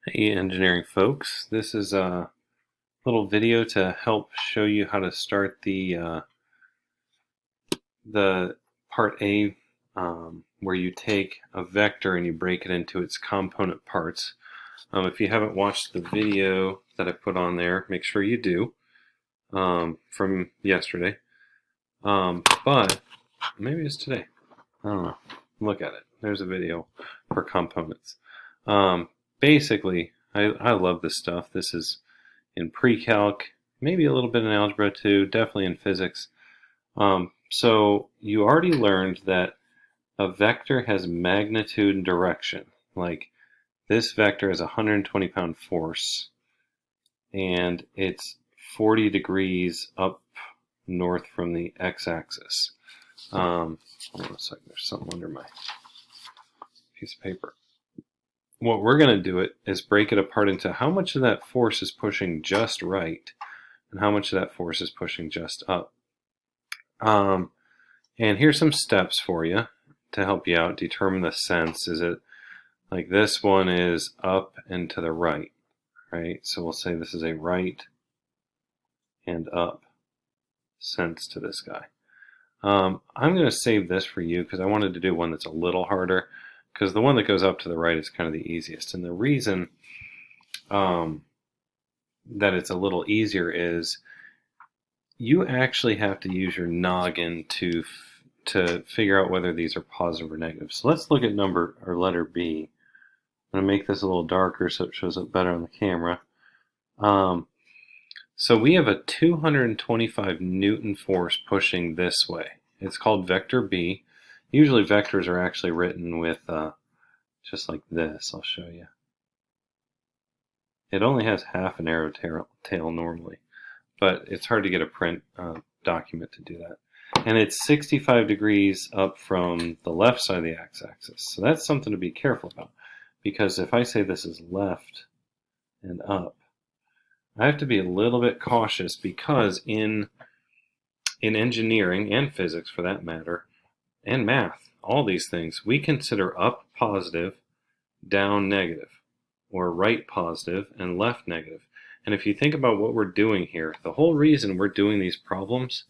Hey engineering folks, this is a little video to help show you how to start the part A, where you take a vector and you break it into its component parts. If you haven't watched the video that I put on there, make sure you do, from yesterday. But maybe it's today. I don't know. Look at it. There's a video for components. Basically, I love this stuff. This is in pre-calc, maybe a little bit in algebra too, definitely in physics. So you already learned that a vector has magnitude and direction. Like this vector has a 120-pound force, and it's 40 degrees up north from the x-axis. Hold on a second, there's something under my piece of paper. What we're going to do it is break it apart into how much of that force is pushing just right and how much of that force is pushing just up. And here's some steps for you to help you out. Determine the sense. Is it like this one is up and to the right, right? So we'll say this is a right and up sense to this guy. I'm going to save this for you because I wanted to do one that's a little harder, because the one that goes up to the right is kind of the easiest. And the reason that it's a little easier is you actually have to use your noggin to figure out whether these are positive or negative. So let's look at letter B. I'm going to make this a little darker so it shows up better on the camera. So we have a 225 Newton force pushing this way. It's called vector B. Usually vectors are actually written with just like this. I'll show you. It only has half an arrow tail normally, but it's hard to get a print document to do that. And it's 65 degrees up from the left side of the x-axis. So that's something to be careful about, because if I say this is left and up, I have to be a little bit cautious, because in engineering and physics for that matter, and math, all these things, we consider up positive, down negative, or right positive and left negative. And if you think about what we're doing here, the whole reason we're doing these problems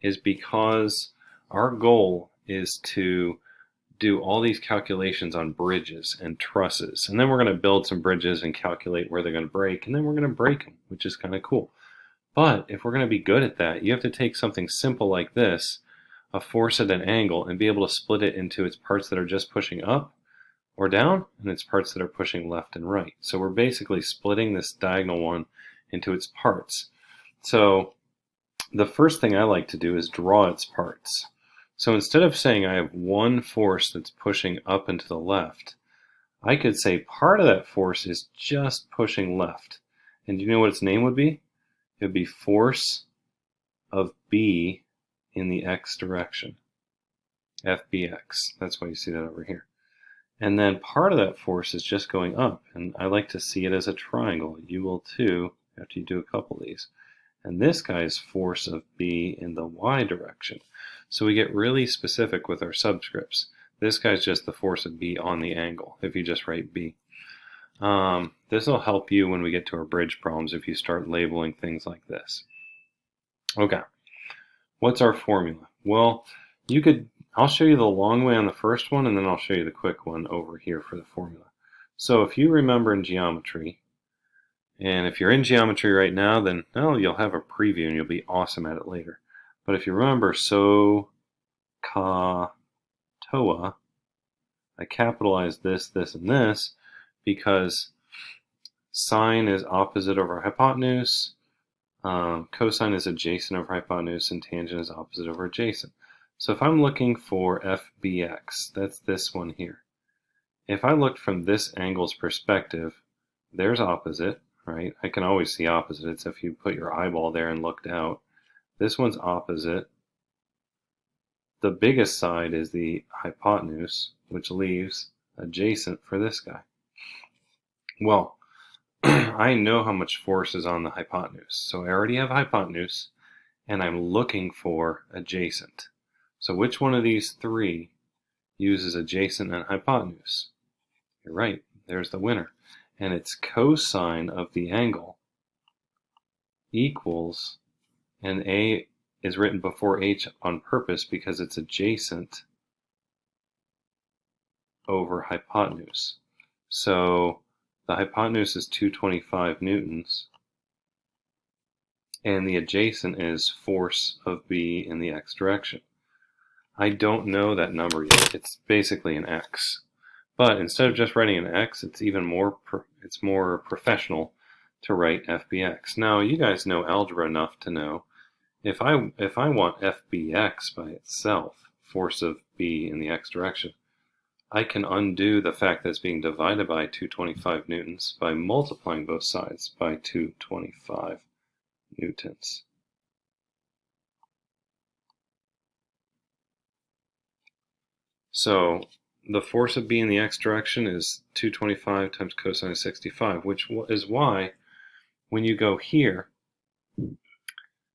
is because our goal is to do all these calculations on bridges and trusses. And then we're going to build some bridges and calculate where they're going to break, and then we're going to break them, which is kind of cool. But if we're going to be good at that, you have to take something simple like this, a force at an angle, and be able to split it into its parts that are just pushing up or down, and its parts that are pushing left and right. So we're basically splitting this diagonal one into its parts. So the first thing I like to do is draw its parts. So instead of saying I have one force that's pushing up and to the left, I could say part of that force is just pushing left. And do you know what its name would be? It would be force of B in the x direction. FBX. That's why you see that over here. And then part of that force is just going up. And I like to see it as a triangle. You will too after you do a couple of these. And this guy's force of B in the y direction. So we get really specific with our subscripts. This guy's just the force of B on the angle, if you just write B. This will help you when we get to our bridge problems if you start labeling things like this. Okay, what's our formula? Well, I'll show you the long way on the first one, and then I'll show you the quick one over here for the formula. So if you remember in geometry, and if you're in geometry right now, then you'll have a preview and you'll be awesome at it later. But if you remember SOH, CA, TOA, I capitalized this, this, and this because sine is opposite over hypotenuse, cosine is adjacent over hypotenuse, and tangent is opposite over adjacent. So if I'm looking for FBX, that's this one here. If I looked from this angle's perspective, there's opposite, right? I can always see opposite. It's if you put your eyeball there and looked out. This one's opposite. The biggest side is the hypotenuse, which leaves adjacent for this guy. Well, I know how much force is on the hypotenuse. So I already have hypotenuse, and I'm looking for adjacent. So which one of these three uses adjacent and hypotenuse? You're right, there's the winner. and its cosine of the angle equals, and A is written before H on purpose because it's adjacent over hypotenuse. So the hypotenuse is 225 newtons, and the adjacent is force of B in the x direction. I don't know that number yet. It's basically an x. But instead of just writing an x, it's even more professional to write FBX. Now, you guys know algebra enough to know if I want FBX by itself, force of B in the x direction, I can undo the fact that it's being divided by 225 newtons by multiplying both sides by 225 newtons. So the force of B in the x direction is 225 times cosine of 65, which is why when you go here,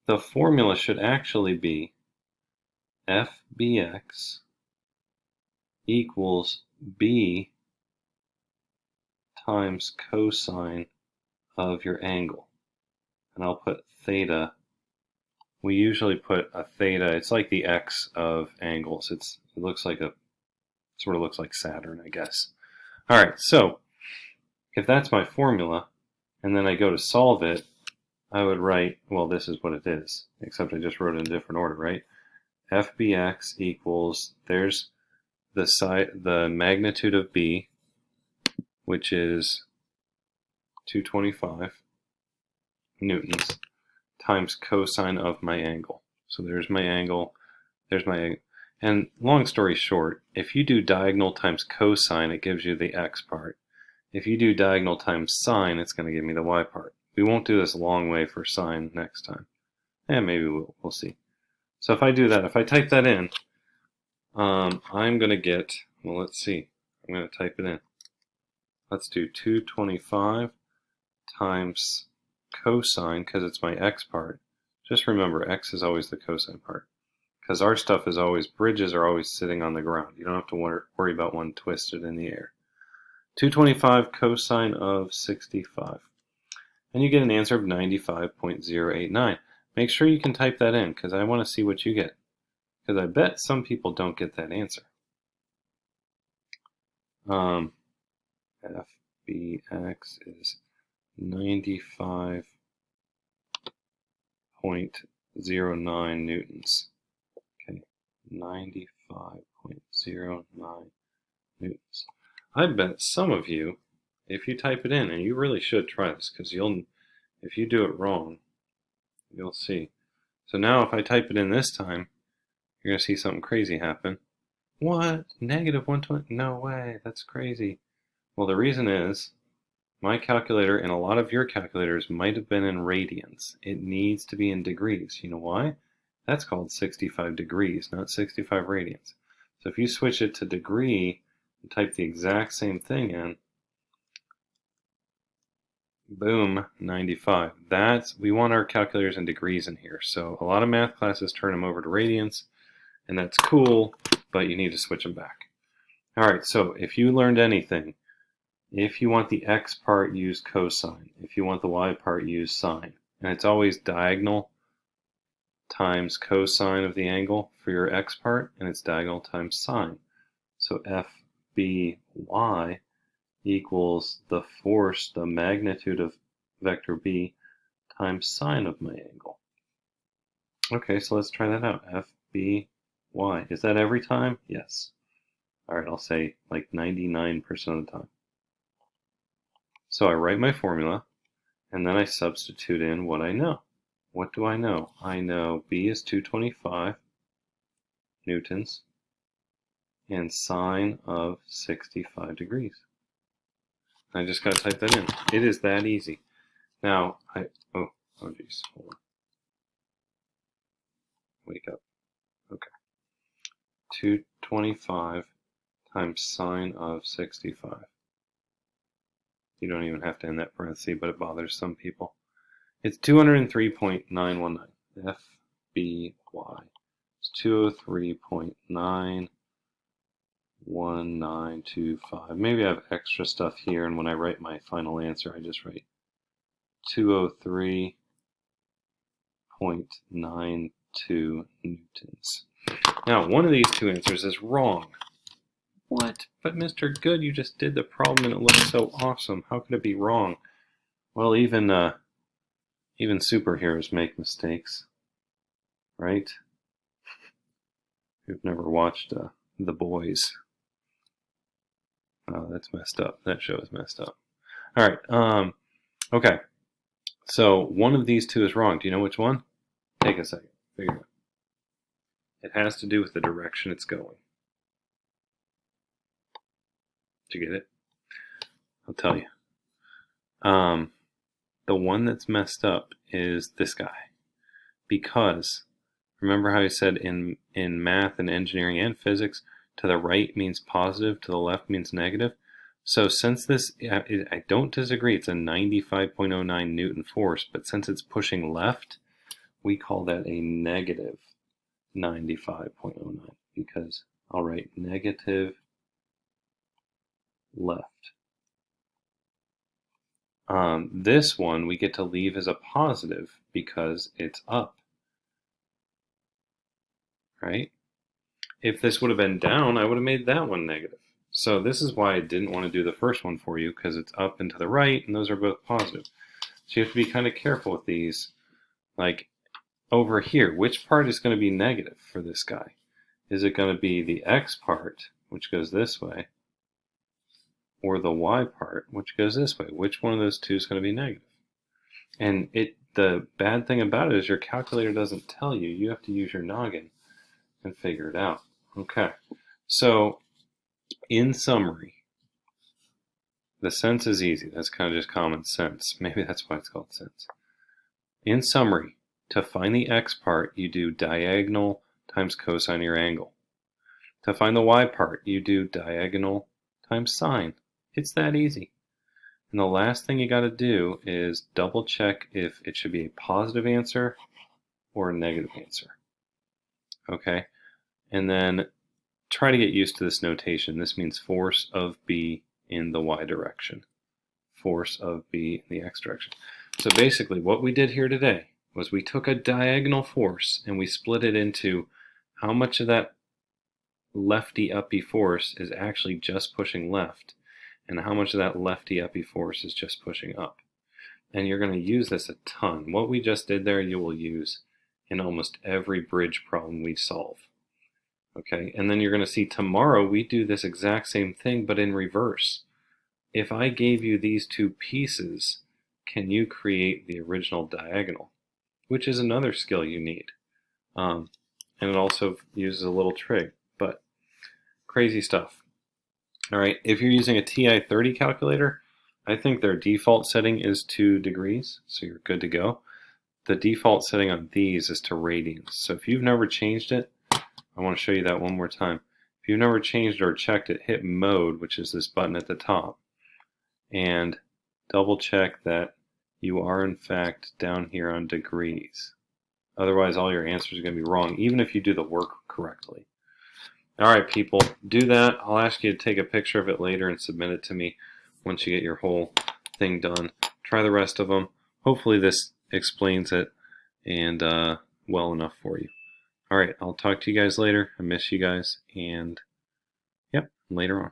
the formula should actually be FBX equals B times cosine of your angle. And I'll put theta. We usually put a theta. It's like the x of angles. It looks like sort of looks like Saturn, I guess. All right, so if that's my formula, and then I go to solve it, I would write, well, this is what it is, except I just wrote it in a different order, right? FBX equals, there's the magnitude of B, which is 225 newtons, times cosine of my angle. So there's my angle, there's my angle. And long story short, if you do diagonal times cosine, it gives you the x part. If you do diagonal times sine, it's going to give me the y part. We won't do this long way for sine next time. And maybe we'll see. So if I do that, if I type that in, I'm going to get, well, let's see. I'm going to type it in. Let's do 225 times cosine, because it's my x part. Just remember, x is always the cosine part. Because our stuff is always, bridges are always sitting on the ground. You don't have to worry about one twisted in the air. 225 cosine of 65. And you get an answer of 95.089. Make sure you can type that in, because I want to see what you get. Because I bet some people don't get that answer. FBX is 95.09 newtons. Okay, 95.09 newtons. I bet some of you, if you type it in, and you really should try this, because if you do it wrong, you'll see. So now if I type it in this time, you're going to see something crazy happen. What? Negative 120? No way, that's crazy. Well, the reason is, my calculator and a lot of your calculators might have been in radians. It needs to be in degrees. You know why? That's called 65 degrees, not 65 radians. So if you switch it to degree and type the exact same thing in, boom, 95. We want our calculators in degrees in here. So a lot of math classes turn them over to radians, and that's cool, but you need to switch them back. All right, so if you learned anything, if you want the x part, use cosine. If you want the y part, use sine. And it's always diagonal times cosine of the angle for your x part, and it's diagonal times sine. So FBY equals the force, the magnitude of vector B, times sine of my angle. Okay, so let's try that out. FBY. Is that every time? Yes. All right, I'll say like 99% of the time. So I write my formula, and then I substitute in what I know. What do I know? I know B is 225 newtons and sine of 65 degrees. I just got to type that in. It is that easy. Now, oh geez, hold on. Wake up. Okay. 225 times sine of 65. You don't even have to end that parenthesis, but it bothers some people. It's 203.919. FBY. It's 203.919 1925. Maybe I have extra stuff here, and when I write my final answer, I just write 203.92 newtons. Now, one of these two answers is wrong. What? But Mr. Good, you just did the problem and it looks so awesome. How could it be wrong? Well, even superheroes make mistakes, right? Who've never watched The Boys? Oh, that's messed up. That show is messed up. All right. Okay. So one of these two is wrong. Do you know which one? Take a second. Figure it out. It has to do with the direction it's going. Did you get it? I'll tell you. The one that's messed up is this guy. Because, remember how I said in math and engineering and physics, to the right means positive, to the left means negative? So since this, I don't disagree, it's a 95.09 Newton force, but since it's pushing left, we call that a negative 95.09, because I'll write negative left. This one we get to leave as a positive because it's up, right? If this would have been down, I would have made that one negative. So this is why I didn't want to do the first one for you, because it's up and to the right, and those are both positive. So you have to be kind of careful with these. Like over here, which part is going to be negative for this guy? Is it going to be the x part, which goes this way, or the y part, which goes this way? Which one of those two is going to be negative? And the bad thing about it is your calculator doesn't tell you. You have to use your noggin and figure it out. Okay, so in summary, the sense is easy. That's kind of just common sense. Maybe that's why it's called sense. In summary, to find the x part, you do diagonal times cosine of your angle. To find the y part, you do diagonal times sine. It's that easy. And the last thing you got to do is double check if it should be a positive answer or a negative answer. Okay? And then try to get used to this notation. This means force of B in the y direction. Force of B in the x direction. So basically what we did here today was we took a diagonal force and we split it into how much of that lefty-uppy force is actually just pushing left, and how much of that lefty-uppy force is just pushing up. And you're going to use this a ton. What we just did there, you will use in almost every bridge problem we solve. Okay, and then you're going to see tomorrow we do this exact same thing, but in reverse. If I gave you these two pieces, can you create the original diagonal? Which is another skill you need. And it also uses a little trig, but crazy stuff. All right, if you're using a TI-30 calculator, I think their default setting is 2 degrees, so you're good to go. The default setting on these is to radians. So if you've never changed it, I want to show you that one more time. If you've never changed or checked it, hit mode, which is this button at the top, and double check that you are in fact down here on degrees. Otherwise, all your answers are going to be wrong, even if you do the work correctly. All right, people, do that. I'll ask you to take a picture of it later and submit it to me once you get your whole thing done. Try the rest of them. Hopefully this explains it and well enough for you. All right, I'll talk to you guys later. I miss you guys, and yep, later on.